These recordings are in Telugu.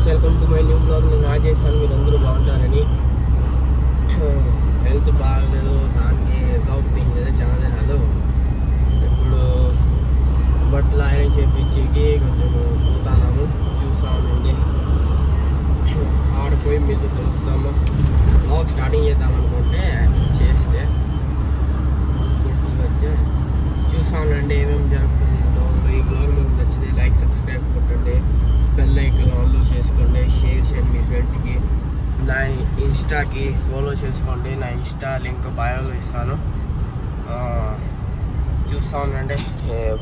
Welcome to my new blog. నేను ఆచేసాను, మీరు అందరూ బాగుంటారని. హెల్త్ బాగలేదు, దానికి బ్లాగ్ తీయలేదు, చాలా రాదు. ఇప్పుడు బట్టలు ఐరన్ చేపించేకి కొంచెం పోతున్నాము, చూస్తామండి. ఆడిపోయి మీతో తెలుస్తాము. బ్లాగ్ స్టార్టింగ్ చేద్దామనుకుంటే చేస్తే వచ్చే చూస్తానండి ఏమేమి జరుగుతుంది బ్లాగ్లో. ఈ బ్లాగ్ మీకు నచ్చితే లైక్, సబ్స్క్రైబ్ కొట్టండి, బెల్ ఐకాన్ ఆన్లో చేసుకోండి, షేర్ చేయండి మీ ఫ్రెండ్స్కి. నా ఇన్స్టాకి ఫాలో చేసుకోండి, నా ఇన్స్టా లింక్ బయోలో ఇస్తాను. చూస్తూ ఉండండి,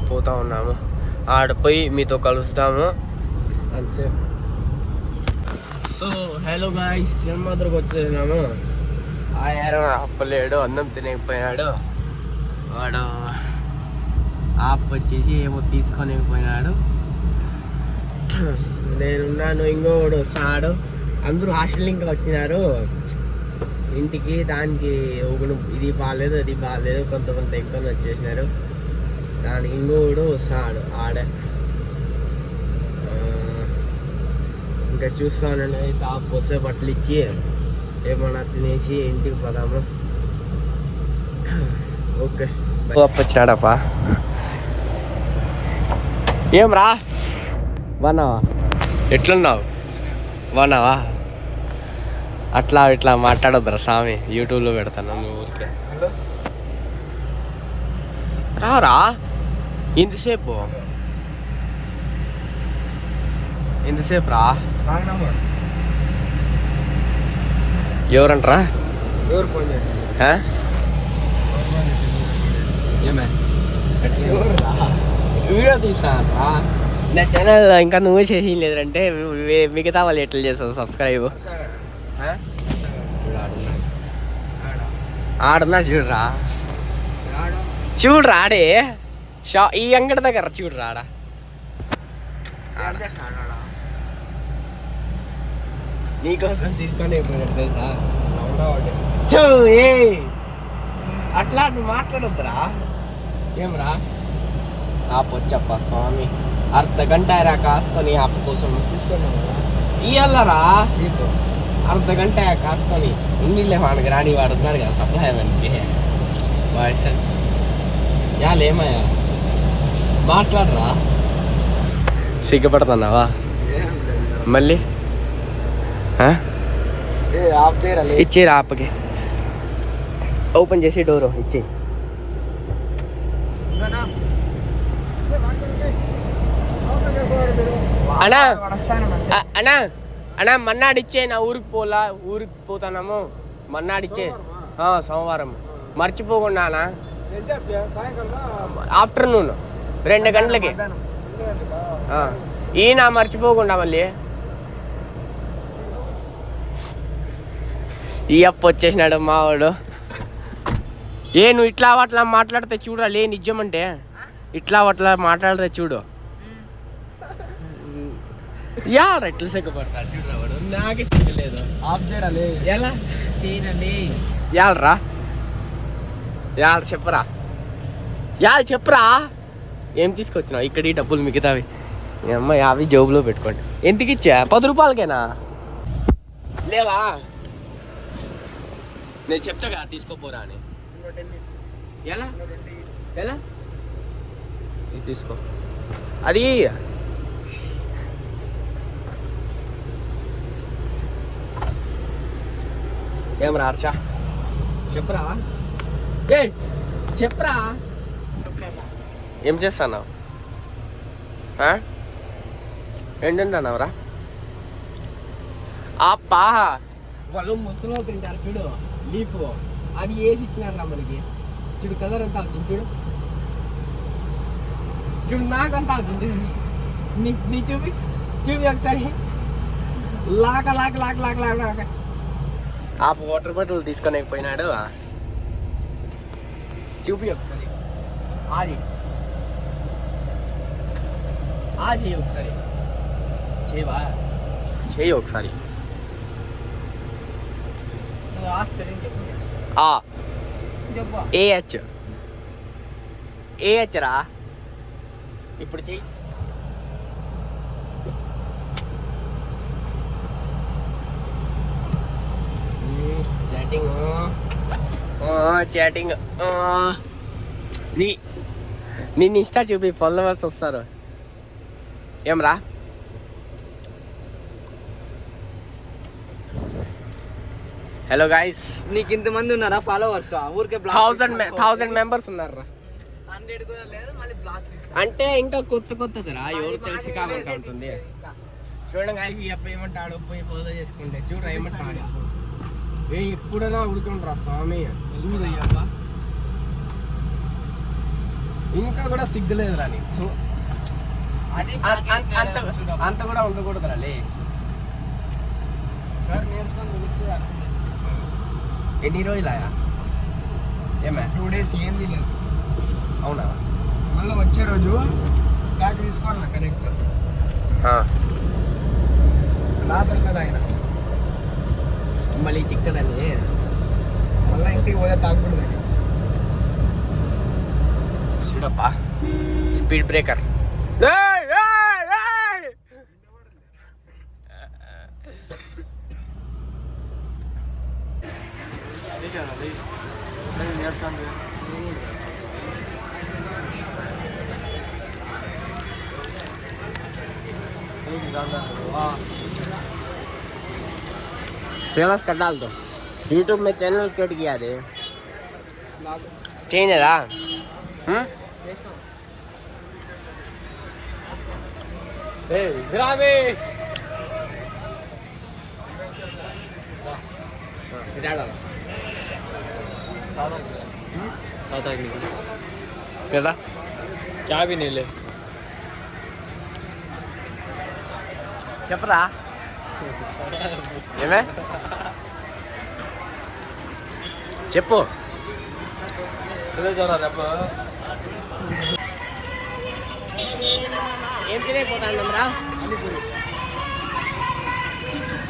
పోతూ ఉన్నాము. ఆడిపోయి మీతో కలుస్తాము అంతసేపు. సో హలో గాయ్స్, జన్మాద్రకు వచ్చేసినాము. ఆయన అప్పలేడు, అన్నం తినకపోయినాడు. వాడు ఆప్ వచ్చేసి ఏమో తీసుకొనిపోయినాడు. నేనున్నాను, ఇంకోడు వస్తాడు. అందరూ హాస్టల్ ఇంకా వచ్చినారు ఇంటికి. దానికి ఒకడు ఇది బాగాలేదు, అది బాగాలేదు, కొంత ఇంకా వచ్చేసినారు. దానికి ఇంకోడు వస్తాడు ఆడే. ఇంకా చూస్తానండి, షాప్ వస్తే బట్టలు ఇచ్చి ఏమన్నా తినేసి ఇంటికి పోదాము. ఓకే, వచ్చినాడప్పా. ఏం రా, బాగున్నావా? ఎట్లున్నావు? బాగున్నావా? అట్లా ఇట్లా మాట్లాడొద్దురా స్వామి, యూట్యూబ్లో పెడతాను. నువ్వు ఊరికే రారా. ఎంతసేపు రా? ఎవరంటరా? ఎవరు ఫోన్ చేయండి? వీడియో తీస్తానరా నా ఛానల్. ఇంకా నువ్వు చేసి లేదంటే మిగతా వాళ్ళు ఎట్లా చేస్తావు సబ్స్క్రైబ్? ఆడున్నా చూడరా, చూడరా ఆడే ఈ అంగడి దగ్గర చూడరా. నీకోసం తీసుకొని తెలుసా? అట్లా నువ్వు మాట్లాడొద్దురా. ఏమరా ఆపొచ్చప్ప స్వామి, అర్ధగంట కాసుకొని ఆప కోసం తీసుకున్నావు ఇయ్యాలరా. అర్ధగంట కాసుకొని ఇంగిళ్ళే మనకి రాని వాడు ఉన్నాడు కదా సప్లై మనకి వాయిస్. ఏమయ్యా మాట్లాడరా. సిగ్గుపడుతున్నావా మళ్ళీ? ఇచ్చేరా ఆపకి, ఓపెన్ చేసి డోరు ఇచ్చే. అన్నా అన్నా అన్నా మన్నాడిచ్చే, నా ఊరికి పోతాము. మన్నాడిచ్చే సోమవారం మర్చిపోకుండా అన్నా. ఆఫ్టర్నూన్ 2 గంటలకి ఈయన మర్చిపోకుండా. మళ్ళీ ఈ అప్ప వచ్చేసినాడు మావాడు. నువ్వు ఇట్లా అట్లా మాట్లాడితే చూడాలి, నిజం అంటే ఇట్లా అట్లా మాట్లాడితే చూడు. యారు ఎట్లా సిగ్గుపడతాడు చూడరావాడు. నాకే సిగ్గలేదు. ఆఫ్ చేయాలి ఎలా చేయనండి? యాలరా చెప్పరా, చెప్పరా. ఏం తీసుకొచ్చినావు ఇక్కడ? ఈ డబ్బులు మిగతావి అమ్మ 50 జోబులో పెట్టుకోండి. ఎంతకి ఇచ్చా? 10 రూపాయలకేనా? లేవా? నేను చెప్తా కదా తీసుకోపోరా అని. ఎలా ఎలా తీసుకో. అది ఏం రా హర్ష, చెప్పరా. చెప్పరా, ఏం చేస్తున్నావు? ఏంటంటున్నావురా? అప్పా వాళ్ళు ముసలో తింటారు చూడు, లీఫ్ అది వేసి ఇచ్చినారా మనకి. చూడు కలర్ అంతా వచ్చింది చూడు, చూడు నాకంతా వచ్చింది. నీ చూపి ఒకసారి. లాక లాక లాక లాక లాక లాక ఆ వాటర్ బాటిల్ తీసుకొనేకపోయినాడు. చూపి ఒకసారి. చెయ్యి ఒకసారి. చేయవా? చెయ్యి ఒకసారి. ఏహెచ్ రా. ఇప్పుడు చెయ్యి. చాటింగ్ నేను ఇన్స్టా చూపి ఫాలోవర్స్ వస్తారు ఏమ్రా. హలో గాయస్, నీకు ఇంతమంది ఉన్నారా ఫాలోవర్స్? ఊరికే 1000 మెంబర్స్ ఉన్నారా? 100 కూడా లేదు, మళ్ళీ బ్లాక్ తీస్తా అంటే ఇంకా కొత్తదిరా, ఎవరు తెలిసి కాబట్టి ఉంటుంది. చూడండి గాయస్, ఈ అబ్బాయి ఏమంటాడు, పోయి ఫాలో చేసుకుంటే చూడు ఏమంటాడు. ఎప్పుడైనా ఉడుకుంటారా స్వామి, ఇంకా కూడా సిగ్గులేదురా నీకు. అంత కూడా ఉండకూడదురా లే. సార్ నేర్చుకొని తెలిస్తే ఎన్ని రోజులు ఆయా ఏమే 2 days ఏంది లేదు. అవునా? మళ్ళీ వచ్చే రోజు బ్యాగ్ తీసుకోవాలి కనెక్ట్ రాత్రి కదా ఆయన మళ్ళీ చిక్కదని మళ్ళీ ఇంటికి పోతే తాగకూడదని. చూడప్పా స్పీడ్ బ్రేకర్. फेमस कर डाल दो यूट्यूब में, चैनल कट गया रे, चेंज है रा क्या भी नहीं ले చెప్పరా ఏమే చెప్పు. ఏం తినేపోతాండ్రా?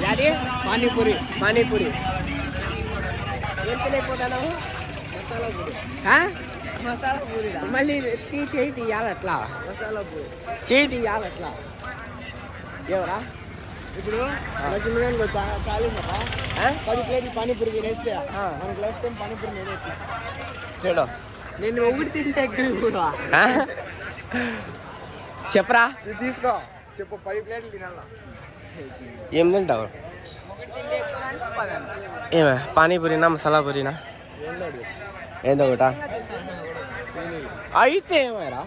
యాది పానీపూరి పానీపూరి. ఏం తినేపోతావు? మసాలా పూరి మళ్ళీ చేయి తీయాలి అట్లా, మసాలా పూరి చేయి తీయాలి అట్లా. ఎవరా ఇప్పుడు లక్ష్మీనారాయణ చాలు 10 ప్లేట్లు పానీపూరి తినేస్తే మనకి లైఫ్ టైం పానీపూరి నేనే ఇప్పిస్తాను. చూడు నేను ఒకటి తింటే కూడా చెప్పరా, తీసుకో చెప్పు. 10 ప్లేట్లు తినాలా? ఏం తింటావు? ఏమే పానీపూరినా మసాలా పూరినా ఏందో ఒకటా? అయితే ఏమైరా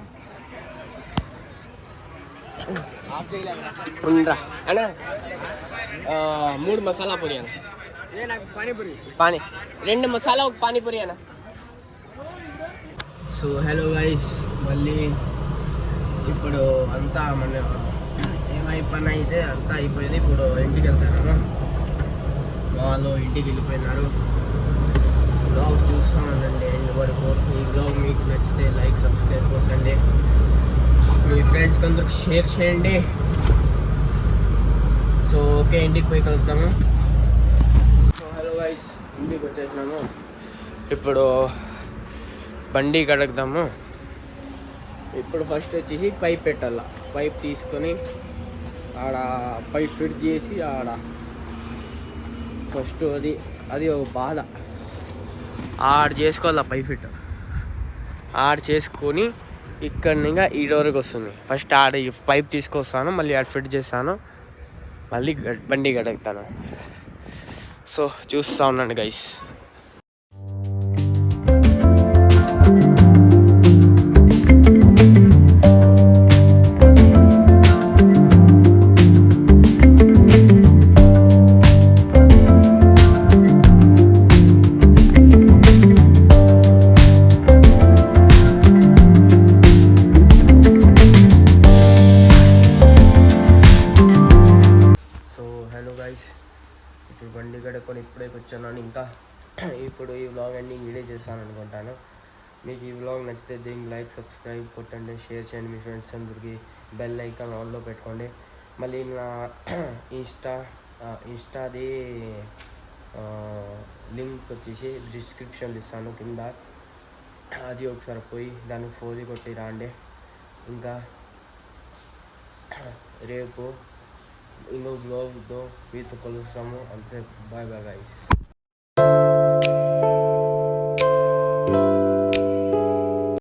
ఉండరా అన్నా, 3 మసాలా పూరి అన్న. నాకు పానీపూరి 2 మసాలా, 1 పానీపూరి అన్న. సో హలో గైస్, మళ్ళీ ఇప్పుడు అంతా మన ఏమైపోయినా అయితే అంతా అయిపోయింది. ఇప్పుడు ఇంటికి వెళ్తాను, వాళ్ళు ఇంటికి వెళ్ళిపోయినారు. బ్లాగ్ చూస్తానండి ఎండ్ వరకు. ఈ బ్లాగ్ మీకు నచ్చితే లైక్ సబ్స్క్రైబ్ కొట్టండి, మీ ఫ్రెండ్స్కి అందరికి షేర్ చేయండి. సో ఓకే, ఇంటికి పోయి కలుస్తాము. సో హలో గైస్, ఇంటికి వచ్చేసినాము. ఇప్పుడు బండి కడుగుదాము. ఇప్పుడు ఫస్ట్ వచ్చేసి పైప్ పెట్టాల. పైప్ తీసుకొని ఆడ పైప్ ఫిట్ చేసి ఆడ ఫస్ట్ అది ఒక బాధ. ఆడ చేసుకోవాలి పైప్ ఫిట్. ఆడ చేసుకొని ఇక్కడ ఇంకా ఈ డోర్కి వస్తుంది. ఫస్ట్ ఆడ పైప్ తీసుకొస్తాను, మళ్ళీ ఆడ ఫిట్ చేస్తాను, మళ్ళీ బండి కడుగుతాను. సో చూస్తూ ఉండండి గైస్. ఇప్పుడు బండి కడుక్కొని ఇప్పుడే కూర్చున్నాను. ఇంకా ఇప్పుడు ఈ వ్లాగ్ ఎండింగ్ వీడియో చేస్తాను అనుకుంటాను. మీకు ఈ వ్లాగ్ నచ్చితే దీనికి లైక్ సబ్స్క్రైబ్ కొట్టండి, షేర్ చేయండి మీ ఫ్రెండ్స్ అందరికి, బెల్ ఐకాన్ ఆన్లో పెట్టుకోండి. మళ్ళీ నా ఇన్స్టాది లింక్ వచ్చేసి డిస్క్రిప్షన్లో ఇస్తాను కింద. అది ఒకసారి పోయి దానికి ఫోన్ కొట్టి రాండి. ఇంకా రేపు ఇంకో బ్లాగ్తో మీతో కలుస్తాము. అంతే, బాయ్ బాయ్ గైస్.